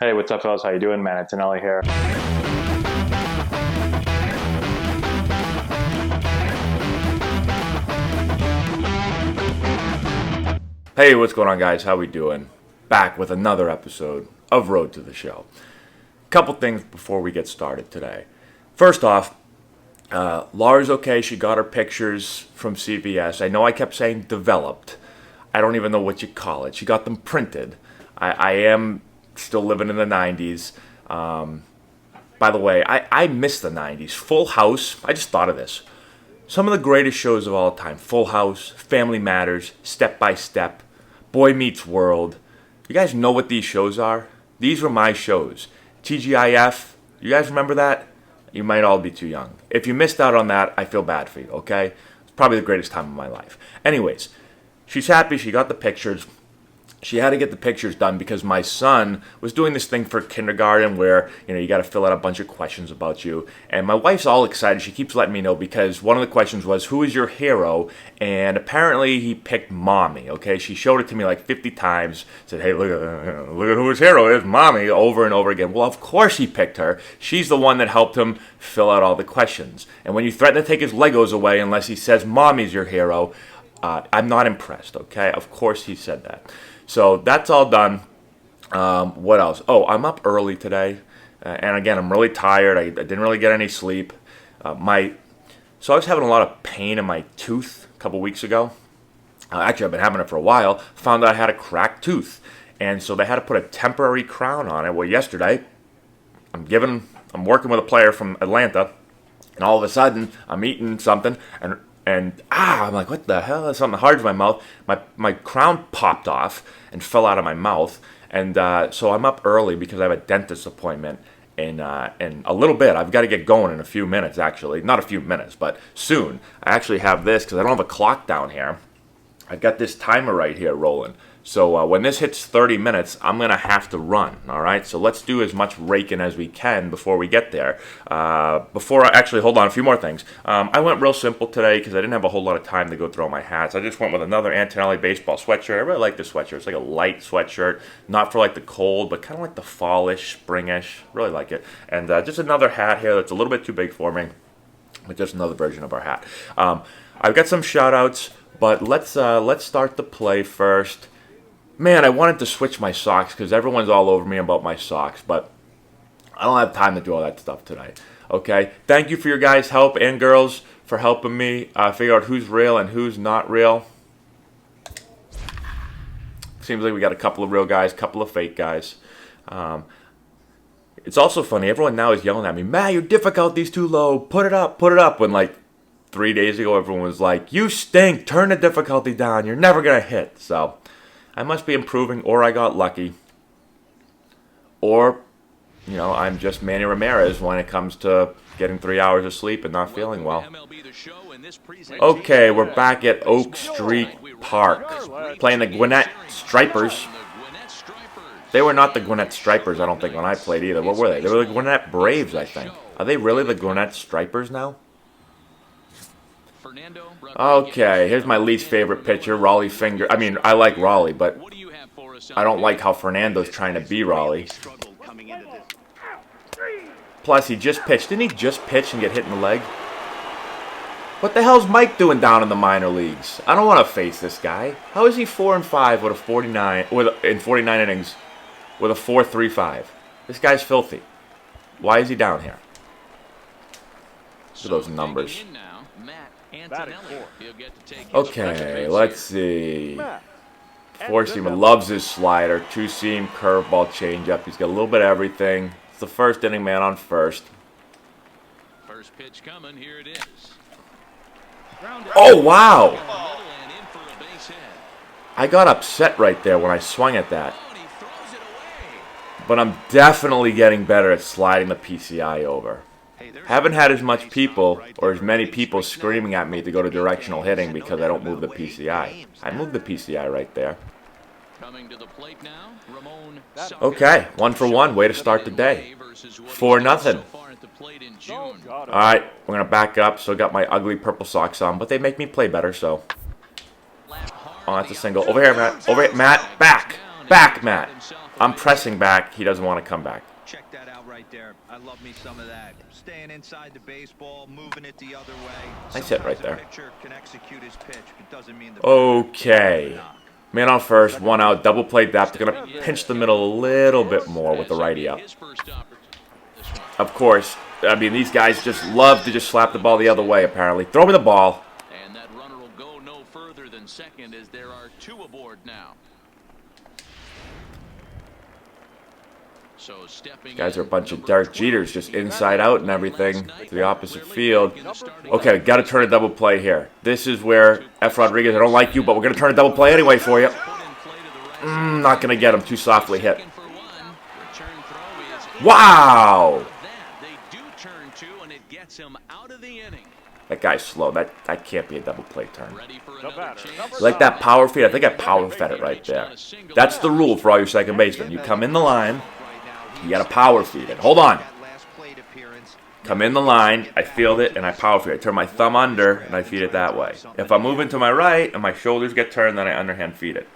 Hey, what's up, fellas? How you doing? Man, Antonelli here. Hey, what's going on, guys? How we doing? Back with another episode of Road to the Show. Couple things before we get started today. First off, Laura's okay. She got her pictures from CVS. I know I kept saying developed. I don't even know what you call it. She got them printed. I am still living in the 90s. By the way, I miss the 90s. Full House. I just thought of this. Some of the greatest shows of all time. Full House, Family Matters, Step by Step, Boy Meets World. You guys know what these shows are? These were my shows. TGIF. You guys remember that? You might all be too young. If you missed out on that, I feel bad for you, okay? It's probably the greatest time of my life. Anyways, she's happy. She got the pictures. She had to get the pictures done because my son was doing this thing for kindergarten where, you got to fill out a bunch of questions about you. And my wife's all excited. She keeps letting me know because one of the questions was, who is your hero? And apparently he picked Mommy, okay? She showed it to me like 50 times. Said, hey, look at who his hero is, Mommy, over and over again. Well, of course he picked her. She's the one that helped him fill out all the questions. And when you threaten to take his Legos away unless he says Mommy's your hero, I'm not impressed, okay? Of course he said that. So that's all done. What else? Oh, I'm up early today. And again, I'm really tired. I didn't really get any sleep. So I was having a lot of pain in my tooth a couple weeks ago. Actually, I've been having it for a while. Found out I had a cracked tooth. And so they had to put a temporary crown on it. Well, yesterday, I'm working with a player from Atlanta. And all of a sudden, I'm eating something, and I'm like, what the hell? There's something hard in my mouth. My crown popped off and fell out of my mouth. And so I'm up early because I have a dentist appointment in a little bit. I've got to get going in a few minutes, actually. Not a few minutes, but soon. I actually have this because I don't have a clock down here. I've got this timer right here rolling. So when this hits 30 minutes, I'm going to have to run, all right? So let's do as much raking as we can before we get there. Hold on, a few more things. I went real simple today because I didn't have a whole lot of time to go through all my hats. I just went with another Antonelli baseball sweatshirt. I really like this sweatshirt. It's like a light sweatshirt, not for like the cold, but kind of like the fallish, springish. Really like it. And just another hat here that's a little bit too big for me, but just another version of our hat. I've got some shout-outs, but let's start the play first. Man, I wanted to switch my socks because everyone's all over me about my socks, but I don't have time to do all that stuff today. Okay? Thank you for your guys' help and girls for helping me figure out who's real and who's not real. Seems like we got a couple of real guys, a couple of fake guys. It's also funny. Everyone now is yelling at me, Matt, your difficulty's too low. Put it up, put it up. When like 3 days ago, everyone was like, you stink. Turn the difficulty down. You're never going to hit. So I must be improving, or I got lucky, or, I'm just Manny Ramirez when it comes to getting 3 hours of sleep and not feeling well. Okay, we're back at Oak Street Park, playing the Gwinnett Stripers. They were not the Gwinnett Stripers, I don't think, when I played either. What were they? They were the Gwinnett Braves, I think. Are they really the Gwinnett Stripers now? Okay, here's my least favorite pitcher, Raleigh Finger. I mean, I like Raleigh, but I don't like how Fernando's trying to be Raleigh. Plus, he just pitched. Didn't he just pitch and get hit in the leg? What the hell's Mike doing down in the minor leagues? I don't want to face this guy. How is he 4-5 with a 49 in 49 innings with a 4.35? This guy's filthy. Why is he down here? Look at those numbers. Okay, let's see. Four-seamer loves his slider. Two-seam, curveball, changeup. He's got a little bit of everything. It's the first inning man on first. First pitch coming. Here it is. Oh, wow. I got upset right there when I swung at that. But I'm definitely getting better at sliding the PCI over. Haven't had as much people or as many people screaming at me to go to directional hitting because I don't move the PCI. I moved the PCI right there. Okay, 1-for-1. Way to start the day. 4-0. All right, we're going to back up. So I got my ugly purple socks on, but they make me play better, so. Oh, that's a single. Over here, Matt. Over here, Matt. Back. Back, Matt. I'm pressing back. He doesn't want to come back. Check that out right there. I love me some of that. Staying inside the baseball, moving it the other way. Nice hit right Sometimes there. a pitcher can execute his pitch, but doesn't mean the Okay. Man on first, 1 out, double play depth. They're going to pinch the middle a little bit more with the righty up. Of course, I mean, these guys just love to just slap the ball the other way, apparently. Throw me the ball. And that runner will go no further than second as there are 2 aboard now. So stepping Guys are a bunch of Derek Jeters, just inside out and everything to the opposite field. Okay, got to turn a double play here. This is where F. Rodriguez, I don't like you, but we're going to turn a double play anyway for you. Not going to get him. Too softly hit. Wow! That guy's slow. That can't be a double play turn. Like that power feed, I think I power fed it right there. That's the rule for all your second basemen. You come in the line, you got to power feed it. Hold on. Come in the line, I field it, and I power feed it. I turn my thumb under, and I feed it that way. If I'm moving to my right, and my shoulders get turned, then I underhand feed it.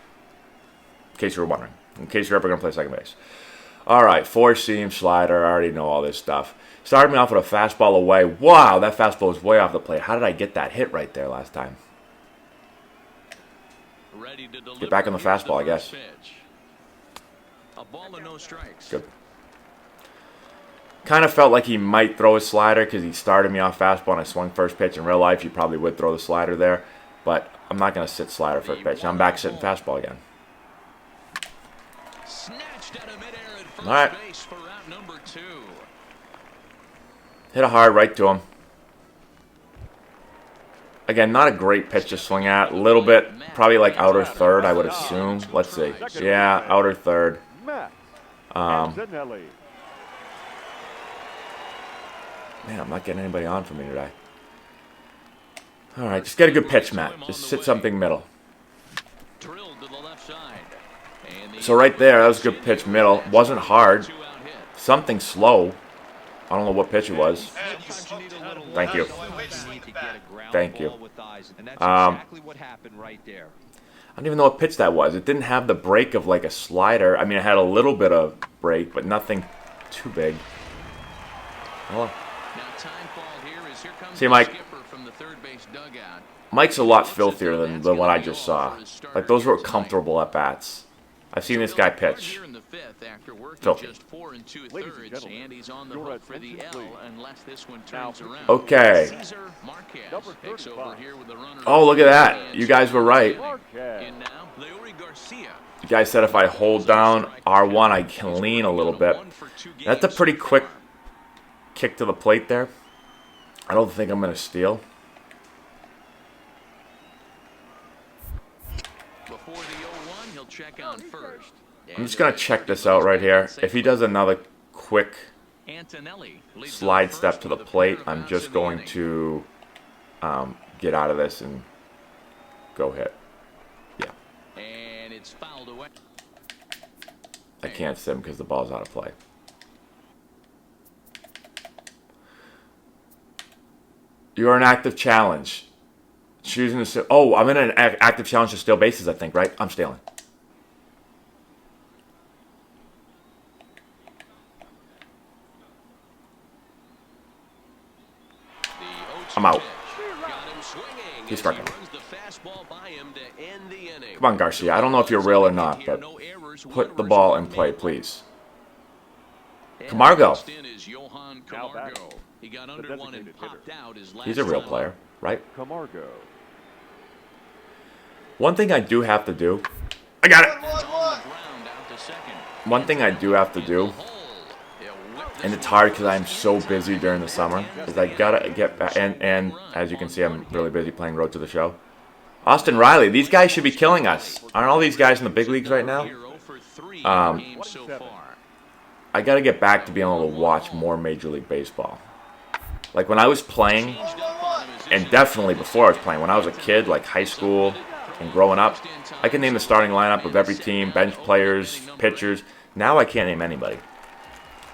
In case you were wondering. In case you're ever going to play second base. All right, 4-seam slider. I already know all this stuff. Started me off with a fastball away. Wow, that fastball was way off the plate. How did I get that hit right there last time? Get back on the fastball, I guess. Good. Kind of felt like he might throw a slider because he started me off fastball and I swung first pitch. In real life, you probably would throw the slider there. But I'm not going to sit slider first pitch. I'm back sitting fastball again. All right. Hit a hard right to him. Again, not a great pitch to swing at. A little bit, probably like outer third, I would assume. Let's see. Yeah, outer third. Antonelli. Man, I'm not getting anybody on for me today. All right, just get a good pitch, Matt. Just sit something middle. So right there, that was a good pitch middle. Wasn't hard. Something slow. I don't know what pitch it was. Thank you. Thank you. I don't even know what pitch that was. It didn't have the break of like a slider. I mean, it had a little bit of break, but nothing too big. Hello. See, Mike. Mike's a lot filthier than the one I just saw. Like, those were comfortable at bats. I've seen this guy pitch. Filthy. Okay. Oh, look at that. You guys were right. You guys said if I hold down R1, I can lean a little bit. That's a pretty quick kick to the plate there. I don't think I'm going to steal. I'm just going to check this out right here. If he does another quick slide step to the plate, I'm just going to get out of this and go hit. Yeah. I can't sit him because the ball's out of play. You're an active challenge. Choosing to steal. Oh, I'm in an active challenge to steal bases, I think, right? I'm stealing. I'm out. He's striking. Come on, Garcia. I don't know if you're real or not, but put the ball in play, please. Camargo. He's a real player, right? Camargo. One thing I do have to do. I got it. One thing I do have to do, and it's hard because I'm so busy during the summer, is I gotta get back. And as you can see, I'm really busy playing Road to the Show. Austin Riley, these guys should be killing us. Aren't all these guys in the big leagues right now? I gotta get back to being able to watch more Major League Baseball. Like when I was playing, and definitely before I was playing, when I was a kid, like high school and growing up, I can name the starting lineup of every team, bench players, pitchers. Now I can't name anybody.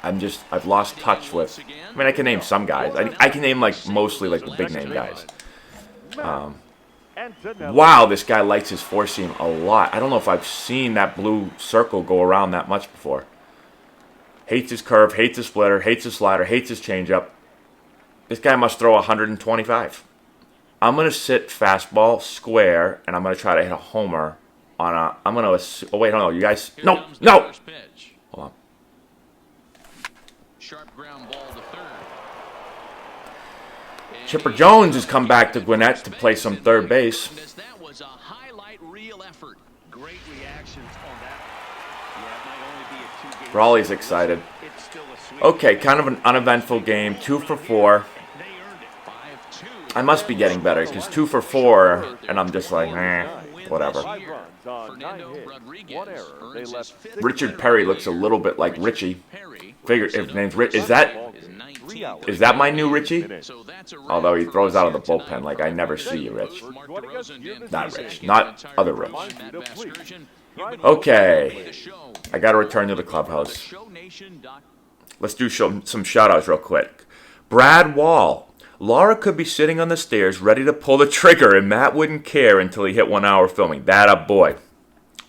I've lost touch with, I mean, I can name some guys. I can name like mostly like the big name guys. Antonelli. Wow, this guy likes his four seam a lot. I don't know if I've seen that blue circle go around that much before. Hates his curve, hates his splitter, hates his slider, hates his changeup. This guy must throw 125. I'm going to sit fastball square, and I'm going to try to hit a homer on a... I'm going to... Oh, wait, no, you guys... Here No, comes the no! first pitch. Hold on. Sharp ground ball to third. And Chipper he- Jones has come back to Gwinnett to play some third base. That was a highlight reel effort. Great reactions on that. Yeah, it might only be a two-game. Raleigh's excited. It's still a sweet. Okay, kind of an uneventful game. 2 for 4. They earned it. 5-2. I must be getting better, because 2 for 4, and I'm just like, whatever. 5 runs on 9 Fernando hits. Rodriguez 1 error. They earns left his 6 fifth Richard Perry looks a little bit like Richie. Figure if his name's Rich. Is that my new Richie? Although he throws out of the bullpen like I never see you, Rich. Not Rich, not other Rich. Okay, I got to return to the clubhouse. Let's do some shout-outs real quick. Brad Wall. Laura could be sitting on the stairs ready to pull the trigger, and Matt wouldn't care until he hit 1 hour filming. That a boy.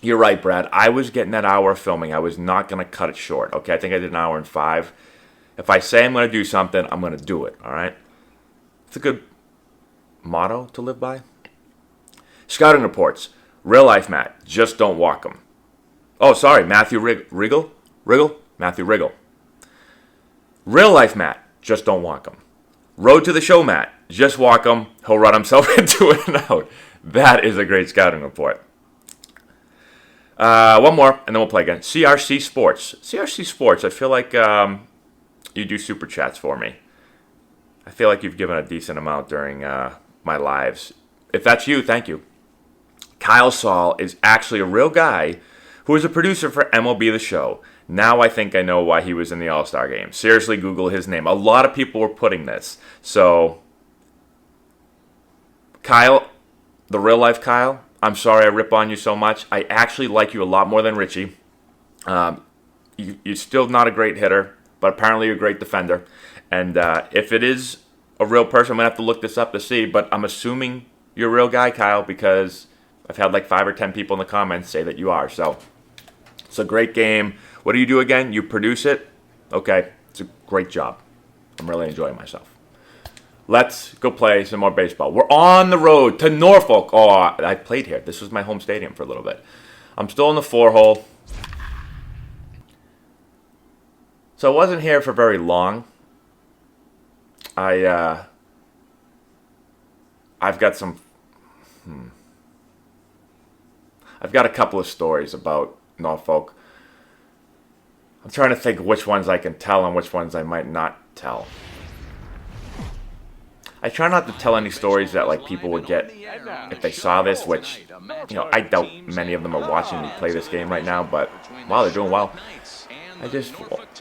You're right, Brad. I was getting that hour of filming. I was not going to cut it short. Okay, I think I did 1 hour and 5. If I say I'm going to do something, I'm going to do it. All right? It's a good motto to live by. Scouting reports. Real life Matt. Just don't walk him. Oh, sorry. Matthew Riggle? Matthew Riggle. Real life Matt. Just don't walk him. Road to the show Matt. Just walk him. He'll run himself into it and out. That is a great scouting report. One more, and then we'll play again. CRC Sports. CRC Sports, I feel like you do super chats for me. I feel like you've given a decent amount during my lives. If that's you, thank you. Kyle Saul is actually a real guy who is a producer for MLB The Show. Now I think I know why he was in the All-Star game. Seriously, Google his name. A lot of people were putting this. So, Kyle, the real life Kyle, I'm sorry I rip on you so much. I actually like you a lot more than Richie. You're still not a great hitter, but apparently you're a great defender. And if it is a real person, I'm going to have to look this up to see. But I'm assuming you're a real guy, Kyle, because I've had like 5 or 10 people in the comments say that you are. So it's a great game. What do you do again? You produce it? Okay, it's a great job. I'm really enjoying myself. Let's go play some more baseball. We're on the road to Norfolk. Oh, I played here. This was my home stadium for a little bit. I'm still in the 4-hole. So I wasn't here for very long. I've got some... I've got a couple of stories about Norfolk. I'm trying to think which ones I can tell and which ones I might not tell. I try not to tell any stories that like people would get if they saw this, which, you know, I doubt many of them are watching me play this game right now, but wow, they're doing well. I just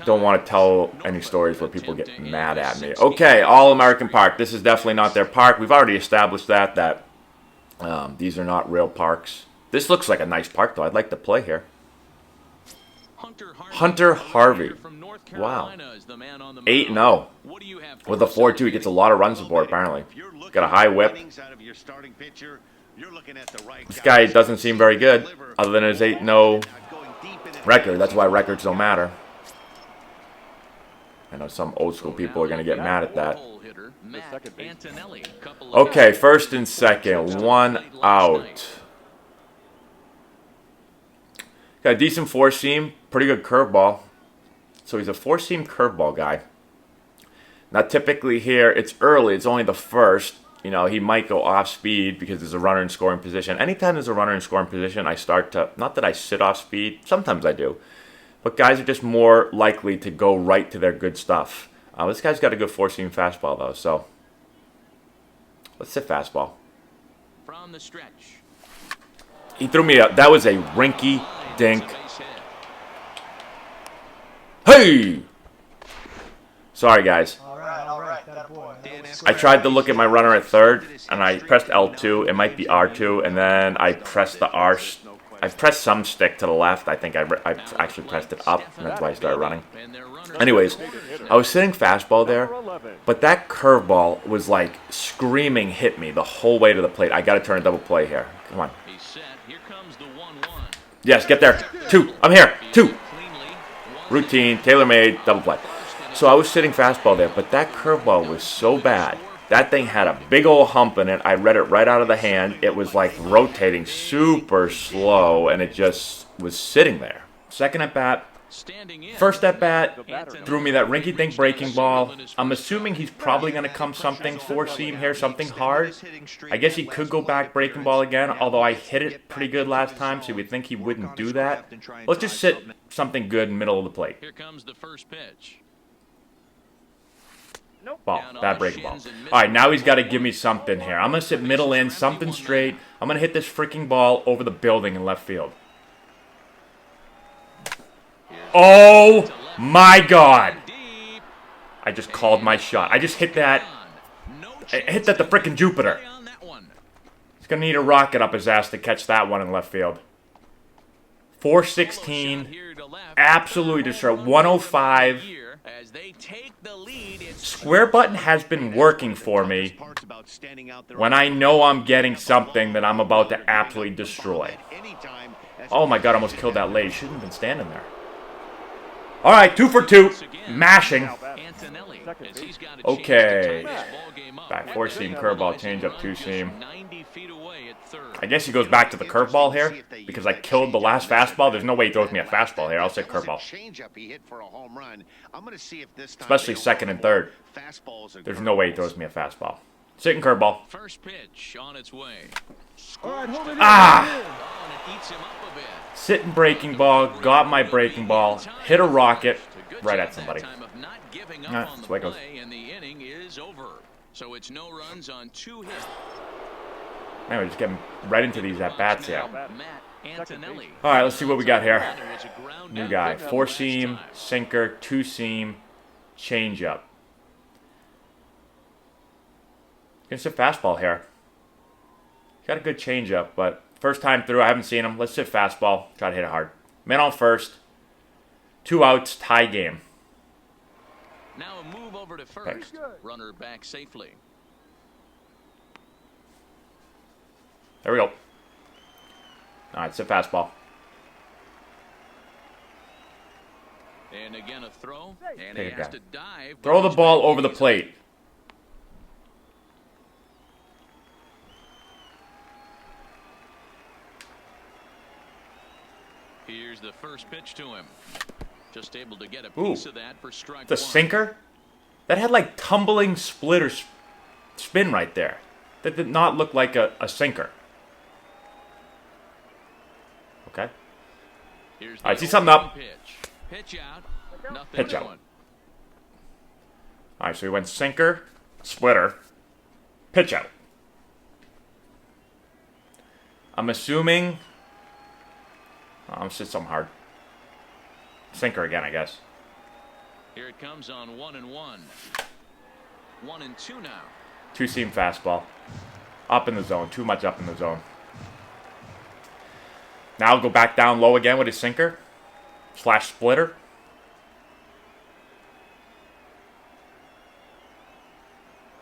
don't want to tell any stories where people get mad at me. Okay, All-American Park. This is definitely not their park. We've already established that these are not real parks. This looks like a nice park, though. I'd like to play here. Hunter Harvey. Wow. 8-0. With a 4-2, he gets a lot of run support, apparently. Got a high whip. This guy doesn't seem very good, other than his 8-0 record. That's why records don't matter. I know some old school people are going to get mad at that. Okay, first and second. 1 out. Got a decent four-seam, pretty good curveball. So he's a four-seam curveball guy. Now typically here, it's early, it's only the first. You know, he might go off speed because there's a runner in scoring position. Anytime there's a runner in scoring position, I start to, not that I sit off speed, sometimes I do. But guys are just more likely to go right to their good stuff. This guy's got a good four-seam fastball though, so let's sit fastball. From the stretch. He threw me up. That was a rinky dink. Hey! Sorry, guys. All right, that boy. I tried to look at my runner at third, and I pressed L2. It might be R2, and then I pressed the I've pressed some stick to the left. I think I actually pressed it up, and that's why I started running. Anyways, I was sitting fastball there, but that curveball was like screaming hit me the whole way to the plate. I got to turn a double play here. Come on. Yes, get there. 2. I'm here. 2. Routine, tailor-made, double play. So I was sitting fastball there, but that curveball was so bad. That thing had a big old hump in it. I read it right out of the hand. It was like rotating super slow, and it just was sitting there. Second at bat. First at bat, threw me that rinky-dink breaking ball. I'm assuming he's probably going to come something four-seam here, something hard. I guess he could go back breaking ball again, although I hit it pretty good last time, so you would think he wouldn't do that. Let's just sit something good in the middle of the plate. Here comes the first pitch. Ball, bad breaking ball. All right, now he's got to give me something here. I'm going to sit middle in, something straight. I'm going to hit this freaking ball over the building in left field. Oh, my God. I just called my shot. I just hit that. I hit that the frickin' Jupiter. He's going to need a rocket up his ass to catch that one in left field. 416. Absolutely destroyed. 105. Square button has been working for me when I know I'm getting something that I'm about to absolutely destroy. Oh, my God, I almost killed that lady. Shouldn't have been standing there. All right, 2 for 2. Mashing. Okay. Back 4-seam, curveball, changeup, 2-seam. I guess he goes back to the curveball here because I killed the last fastball. There's no way he throws me a fastball here. I'll say curveball. Especially second and third. There's no way he throws me a fastball. Sitting curveball. First pitch on its way. Ah! Sitting breaking ball, got my breaking ball, hit a rocket right at somebody. That's the way it goes. So it's no runs on 2 hits. Anyway, just getting right into these at-bats here. Antonelli. All right, let's see what we got here. New guy. 4-seam, sinker, 2-seam, changeup. Gonna sit fastball here. Got a good changeup, but first time through, I haven't seen him. Let's sit fastball. Try to hit it hard. Man on first. 2 outs, tie game. Now a move over to first. Runner back safely. There we go. All right, sit fastball. And again a throw. And Take he it has down. to dive. Throw the ball over the plate. Here's the first pitch to him. Just able to get a piece of that for strike The one. sinker? That had like tumbling splitter spin right there. That did not look like a sinker. Okay. Here's All right, see something up. Pitch out. Nothing Pitch out. doing. All right, so he went sinker, splitter, pitch out. I'm assuming... I'm going to sit something hard. Sinker again, I guess. Here it comes on 1-1. 1-2 now. 2-seam fastball. Up in the zone. Too much up in the zone. Now I'll go back down low again with his sinker. / splitter.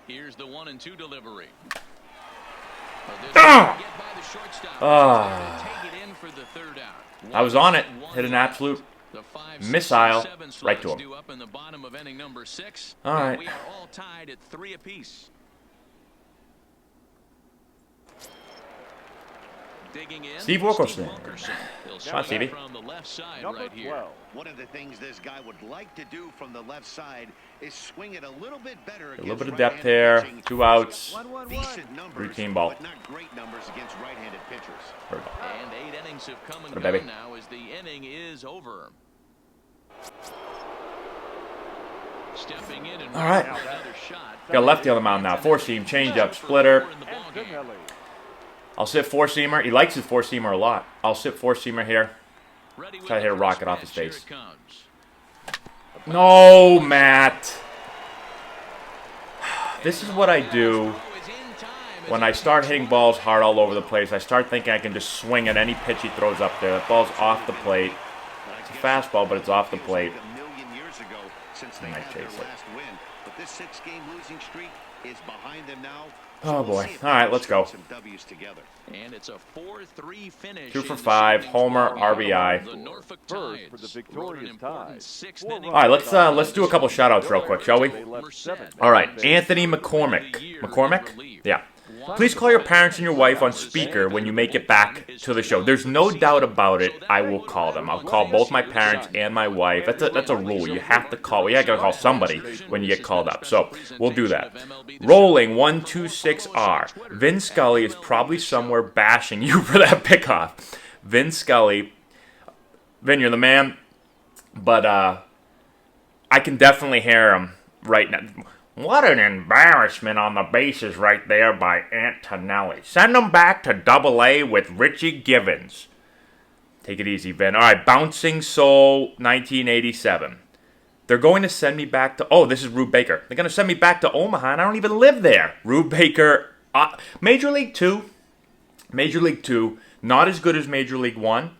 Here's the 1-2 delivery. I was on it. Hit an absolute missile right to him. All right. We are all tied at 3 apiece. Steve Wilkerson. Come on, Stevie. From the left side Number right here. 12. One of the things this guy would like to do from the left side is swing it a little bit better. A little bit of depth here. 2 outs. Routine ball. But not great numbers against right-handed pitchers. And 8 innings have come and baby. gone now as the inning is over. Stepping in and All right. another shot. Got a lefty on the mound now. 4-seam, changeup, splitter. In the ball game. Antonelli. I'll sit 4-seamer. He likes his 4-seamer a lot. I'll sit 4-seamer here. Ready with Try to hit a the rocket first off his pitch. face. Here it comes. No, Matt. This is what I do when I start hitting balls hard all over the place, I start thinking I can just swing at any pitch he throws up there. That ball's off the plate. It's a fastball, but it's off the plate. I might chase it. But this 6-game losing streak is behind them now. Oh boy. All right, let's go. And it's a 4-3 finish. 2 for 5, homer, RBI. The Norfolk First for the Tides victorious wrote an important Tides. sixth All inning. All right, let's do a couple shout-outs real quick, shall we? All right, Anthony McCormick. McCormick? Yeah. Please call your parents and your wife on speaker when you make it back to the show. There's no doubt about it. I will call them. I'll call both my parents and my wife. That's a rule. You have to call. You have to call somebody when you get called up. So we'll do that. Rolling 126R. Vin Scully is probably somewhere bashing you for that pickoff. Vin Scully. Vin, you're the man. But I can definitely hear him right now. What an embarrassment on the bases right there by Antonelli. Send him back to Double-A with Richie Givens. Take it easy, Vin. All right, Bouncing Soul, 1987. They're going to send me back to... Oh, this is Rube Baker. They're going to send me back to Omaha, and I don't even live there. Rube Baker, Major League 2. Major League 2, not as good as Major League 1,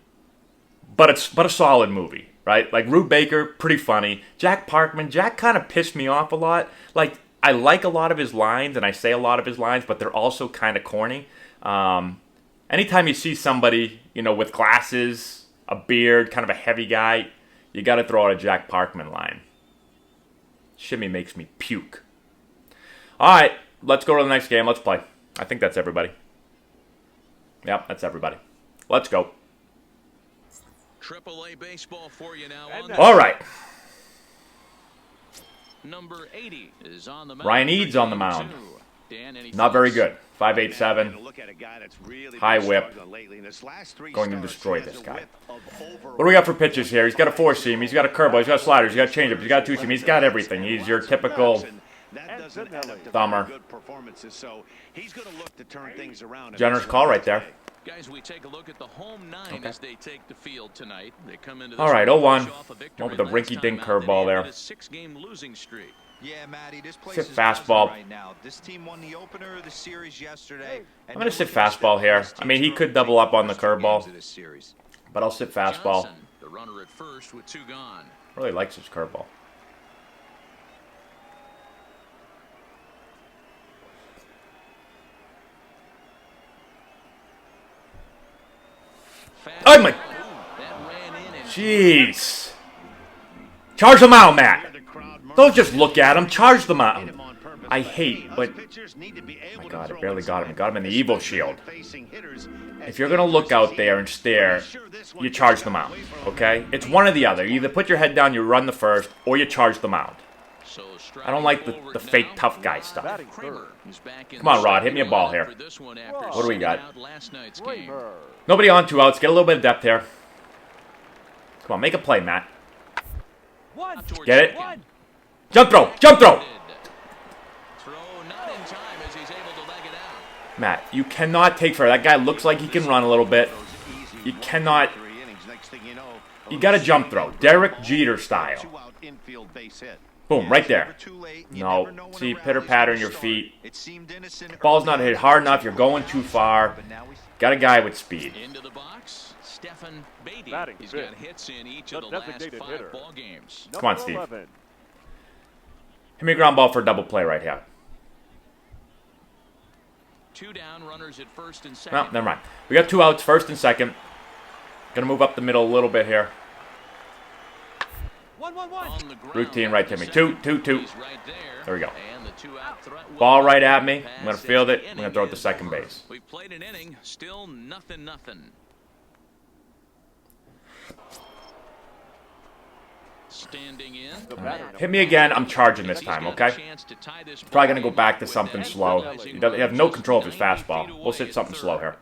but a solid movie. Right? Like, Rube Baker, pretty funny. Jack Parkman, Jack kind of pissed me off a lot. Like, I like a lot of his lines, and I say a lot of his lines, but they're also kind of corny. Anytime you see somebody, with glasses, a beard, kind of a heavy guy, you got to throw out a Jack Parkman line. Shimmy makes me puke. All right, let's go to the next game. Let's play. I think that's everybody. Yep, that's everybody. Let's go. Triple-A baseball for you now. All right. Number 80 is on the mound. Ryan Eads on the mound. Not very good. 5.87. High whip. Going to destroy this guy. What do we got for pitches here? He's got a 4-seam. He's got a curveball. He's got sliders. He's got changeup. He's got a 2-seam. He's got everything. He's your typical thumber. Generous call right there. Guys, we take a look at the home 9 as they take the field tonight. They come into all right, 0-1. Went with the rinky-dink curveball there. 6-game losing streak. Yeah, Matty, this place sit is fastball right now. This team won the opener of the series yesterday. I'm going to sit fastball here. I mean, he could double up on the curveball, but I'll sit fastball. Johnson, the runner at first with 2 gone. Really likes his curveball. Oh my! Jeez! Charge them out, Matt. Don't just look at him. Charge them out. I hate, but oh my God, I barely got him. I got him in the Evo Shield. If you're gonna look out there and stare, you charge them out. Okay? It's one or the other. You either put your head down, you run the first, or you charge them out. I don't like the fake tough guy stuff. Come on, Rod, hit me a ball here. What do we got? Nobody on, 2 outs. Get a little bit of depth here. Come on, make a play, Matt. Get it? Jump throw! Jump throw! Matt, you cannot take forever. That guy looks like he can run a little bit. You cannot. You got to jump throw. Derek Jeter style. Boom, right there. No. See, pitter-patter in your feet. Ball's not hit hard enough. You're going too far. Got a guy with speed. Into the box, Stephen Beatty. Batting He's fifth. got hits in each of the last 5 ball games. Come on, Steve. Hit me a ground ball for a double play right here. 2 down, runners at first and second. No, never mind. We got 2 outs, first and second. Gonna move up the middle a little bit here. Routine right to me. 2. There we go. Ball right at me. I'm gonna field it. I'm gonna throw it to second base. We played an inning, still nothing. Standing in. Hit me again. I'm charging this time, okay? Probably going to go back to something slow. You have no control of his fastball. We'll sit something slow here.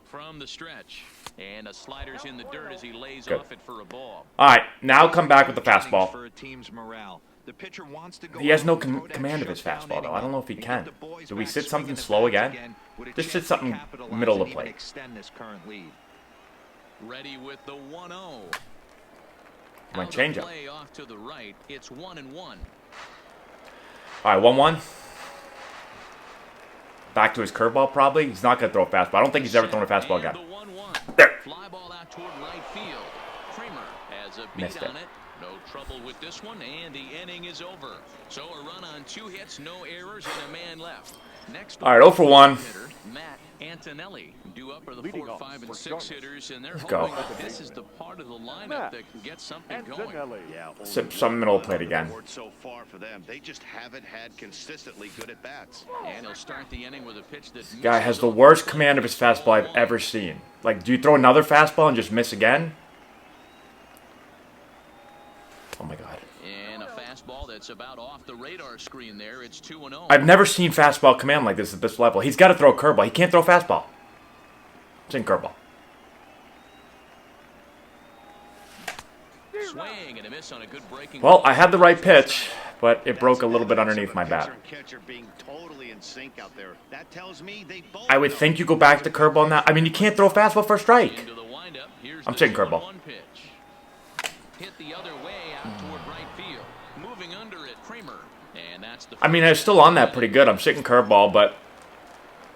From the stretch. And a slider's in the dirt as he lays Good. off it for a ball. All right, now come back with the fastball. For a team's morale. The pitcher wants to go He has no out and throw command of that his shutdown fastball, though. I don't know if he inning. can. Get the boys Do we back sit something swinging the slow bats again? with a Just chance sit something to capitalize middle of the and even plate. extend this current lead. Ready with the 1-0. Come on, Out change of up. play off to the right. It's 1-1. All right, 1-1. Back to his curveball, probably. He's not going to throw a fastball. I don't think he's ever thrown a fastball again. There. Fly ball out toward right field. Kramer has a beat Missed it. on it. No trouble with this one, and the inning is over. So a run on 2 hits, no errors, and a man left. Next, All right, 0 for 1. hitter, Matt Antonelli, due up for the Leading 4, off 5, and for 6 Charlotte. hitters, and they're Let's hoping go. that this is the part of the lineup Matt that can get something going. Antonelli. Yeah, Some middle plate again. So far for them, they just haven't had consistently good at bats. And he'll start the inning with a pitch that Guy has the worst command of his fastball I've ever seen. Like, do you throw another fastball and just miss again? Oh my God. And a fastball that's about off the radar screen there. It's 2-0. I've never seen fastball command like this at this level. He's got to throw a curveball. He can't throw a fastball. It's in curveball. Swing and a miss on a good breaking. Well, I had the right pitch, but it broke a little bit underneath my bat. Catcher being totally in sync out there. That tells me they both I would think you go back to curveball now. I mean, you can't throw a fastball for a strike. Into the windup. Here's I'm the taking curveball. 1-1 pitch. Hit the other way out toward right field. Moving under it, Kramer. And that's the I mean, I was still on that pretty good. I'm sitting curveball, but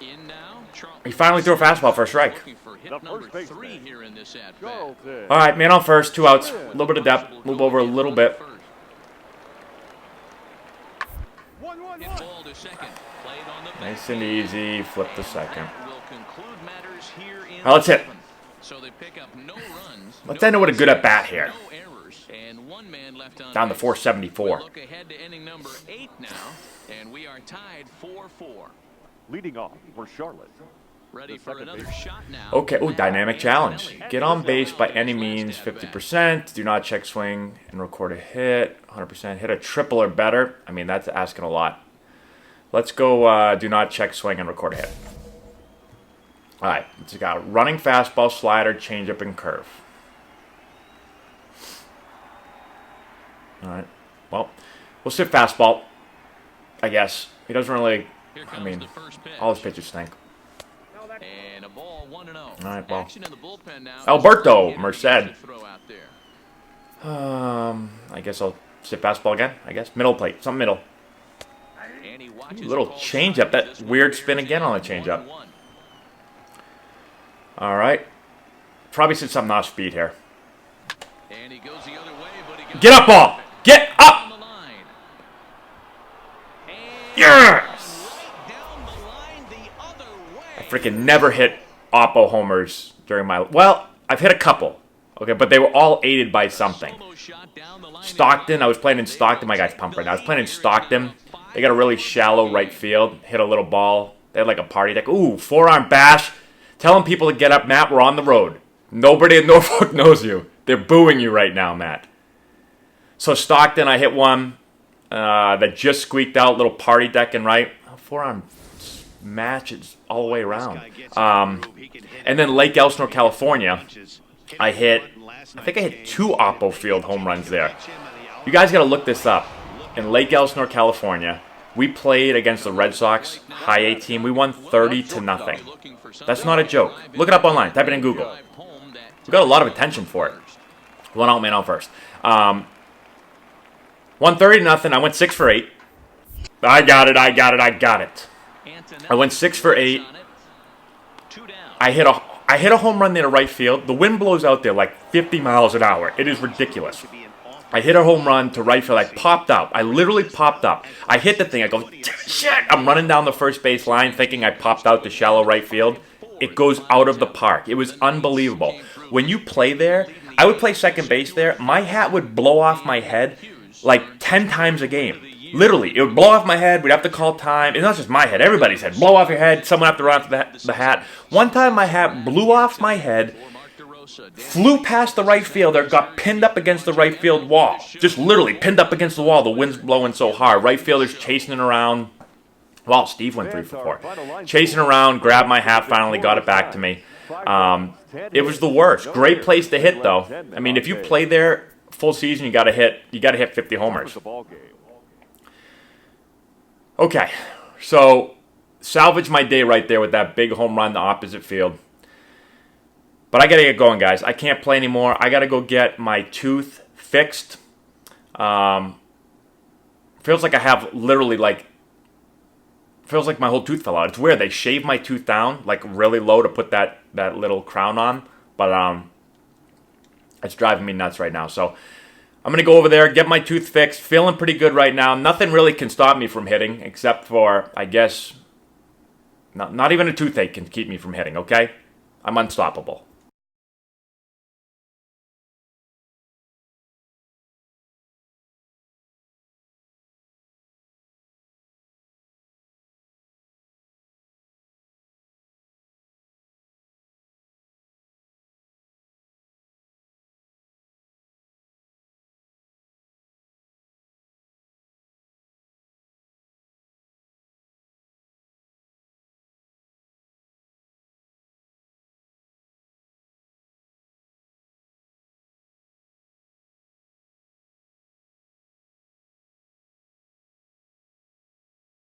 in now. he finally threw a fastball for a strike. Looking for hit The number first baseman. 3 here in this at bat. Charlton. All right, man on first, 2 outs. A little bit of depth. Move over a little bit. Hit ball to second. Played on the Nice and easy. Flip to second. That will conclude matters here in All right, let's hit. the 7th. So they pick up no runs. Let's no end it with a good at bat here. No errors, and 1 man left on Down to base. 474. We look ahead to inning number 8 now, and we are tied 4-4. Leading off for Charlotte. Ready The for second another baseman. shot now. Okay, ooh, Matt dynamic challenge. Antonelli. Get on base by any means, 50%. Do not check swing and record a hit, 100%. Hit a triple or better. I mean, that's asking a lot. Let's go do not check swing and record a hit. All right, it's got running fastball, slider, changeup, and curve. All right, well, we'll sit fastball, I guess. He doesn't really, Here I comes mean, the first pitch. all his pitches stink. And a ball 1-0. All right, well. Action in the bullpen now. Alberto Merced. Throw out there. I guess I'll sit fastball again, I guess. Middle plate, something middle. And he watches Little the ball changeup. slide. That This one weird clears spin again in. on the changeup. 1-1. All right. Probably sit something off speed here. And he goes the other way, but he goes Get up, ball! Get up! down the line. And Yes! right down the line the other way. I freaking never hit Oppo homers during my... Well, I've hit a couple. Okay, but they were all aided by something. Solo shot down the line. Stockton, I was playing in Stockton. My guy's pumped right now. I was playing in Stockton. They got a really shallow right field. Hit a little ball. They had like a party deck. Ooh, forearm bash. Telling people to get up, Matt. We're on the road. Nobody in Norfolk knows you. They're booing you right now, Matt. So Stockton, I hit one that just squeaked out. Little party deck and right. Forearm matches all the way around. And then Lake Elsinore, California, I think I hit 2 Oppo Field home runs there. You guys got to look this up. In Lake Elsinore, California, we played against the Red Sox high A team. We won 30-0. That's not a joke. Look it up online. Type it in Google. We got a lot of attention for it. 1 out, man on first. 130-0. I went 6 for 8. I got it. I went 6 for 8. I hit a home run there to right field. The wind blows out there like 50 miles an hour. It is ridiculous. I hit a home run to right field. I popped up. I literally popped up. I hit the thing. I go, shit. I'm running down the first base line thinking I popped out to shallow right field. It goes out of the park. It was unbelievable. When you play there, I would play second base there. My hat would blow off my head like 10 times a game. Literally, it would blow off my head. We'd have to call time. It's not just my head. Everybody's head. Blow off your head. Someone have to run after the hat. One time my hat blew off my head, flew past the right fielder, got pinned up against the right field wall. Just literally pinned up against the wall. The wind's blowing so hard. Right fielder's chasing it around. Well, Steve went 3 for 4. Chasing around, grabbed my hat, finally got it back to me. It was the worst. Great place to hit, though. I mean, if you play there full season, you got to hit 50 homers. Okay, so salvage my day right there with that big home run to opposite field. But I got to get going, guys. I can't play anymore. I got to go get my tooth fixed. feels like I have literally like, feels like my whole tooth fell out. It's weird. They shaved my tooth down like really low to put that little crown on, but it's driving me nuts right now. So I'm going to go over there, get my tooth fixed. Feeling pretty good right now. Nothing really can stop me from hitting except for, I guess, not even a toothache can keep me from hitting, okay? I'm unstoppable.